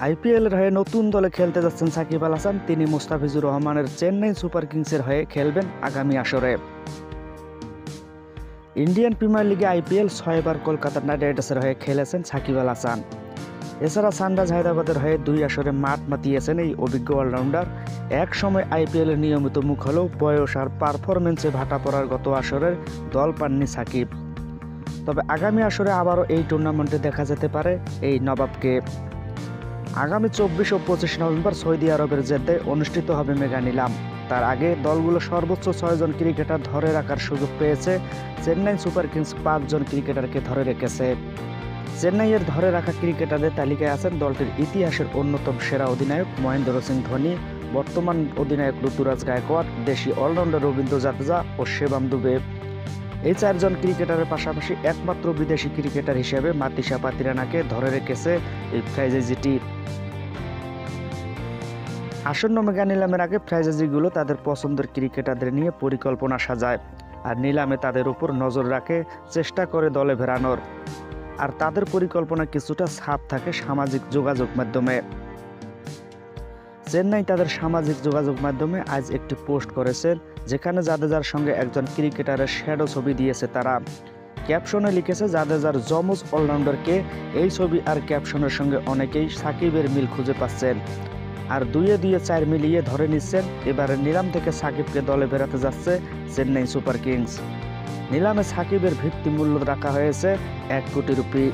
আইপিএলের হয়ে নতুন দলে খেলতে যাচ্ছেন সাকিব আল হাসান। তিনি মুস্তাফিজুর রহমানের চেন্নাই সুপার কিংসের হয়ে খেলবেন আগামী আসরে। ইন্ডিয়ান প্রিমিয়ার লিগে আইপিএল 6 বার কলকাতা নাইট রাইডার্সের হয়ে খেলেছেন সাকিব আল হাসান। এছাড়া সানরাইজ হায়দ্রাবাদের হয়ে 2 আসরে মাঠ মাতিয়েছেন এই অভিজ্ঞ অলরাউন্ডার। এক সময় আইপিএলের নিয়মিত মুখ হলেও বয়স আর পারফরমেন্সে ভাটা পড়ার গত আসরের দল পাননি সাকিব। তবে আগামী আসরে আবারও এই টুর্নামেন্টে দেখা যেতে পারে এই নবাবকে। আগামী 24 ও 25 নভেম্বর সৌদি আরবের জেদ্দায় অনুষ্ঠিত হবে মেগা নিলাম। তার আগে দলগুলো সর্বোচ্চ 6 জন ক্রিকেটার ধরে রাখার সুযোগ পেয়েছে। চেন্নাই সুপার কিংস 5 জন ক্রিকেটারকে ধরে রেখেছে। চেন্নাইয়ের ধরে রাখা ক্রিকেটারদের তালিকায় আছেন দলটির ইতিহাসের অন্যতম সেরা অধিনায়ক মহেন্দ্র সিং ধোনি, বর্তমান অধিনায়ক ঋতুরাজ গায়কোয়াড়, দেশি অলরাউন্ডার রবীন্দ্র জাদেজা ও শিবম দুবে। এই 4 জন ক্রিকেটারের পাশাপাশি একমাত্র বিদেশি ক্রিকেটার হিসেবে মাতিসা পাতিরানাকে ধরে রেখেছে এই ফ্র্যাঞ্চাইজিটি। আসন্ন মেগা নিলামের আগে ফ্র্যাঞ্চাইজিগুলো তাদের পছন্দের ক্রিকেটারদের নিয়ে পরিকল্পনা সাজায় আর নিলামে তাদের উপর নজর রাখে, চেষ্টা করে দলে ফেরানোর। আর তাদের পরিকল্পনা কিছুটা ছাপ থাকে সামাজিক যোগাযোগ মাধ্যমে। চেন্নাই তাদের সামাজিক যোগাযোগ মাধ্যমে আজ একটি পোস্ট করেছেন, যেখানে জাদেজার সঙ্গে একজন ক্রিকেটারের শ্যাডো ছবি দিয়েছে তারা। ক্যাপশনে লিখেছে জাদেজার যমজ অলরাউন্ডারকে। এই ছবি আর ক্যাপশনের সঙ্গে অনেকেই সাকিবের মিল খুঁজে পাচ্ছেন আর 2-4 মিলিয়ে ধরে নিচ্ছেন এবারের নিলাম থেকে সাকিবকে দলে বেরাতে যাচ্ছে চেন্নাই সুপার কিংস। নিলামে সাকিবের ভিত্তি মূল্য রাখা হয়েছে 1 কোটি রুপি।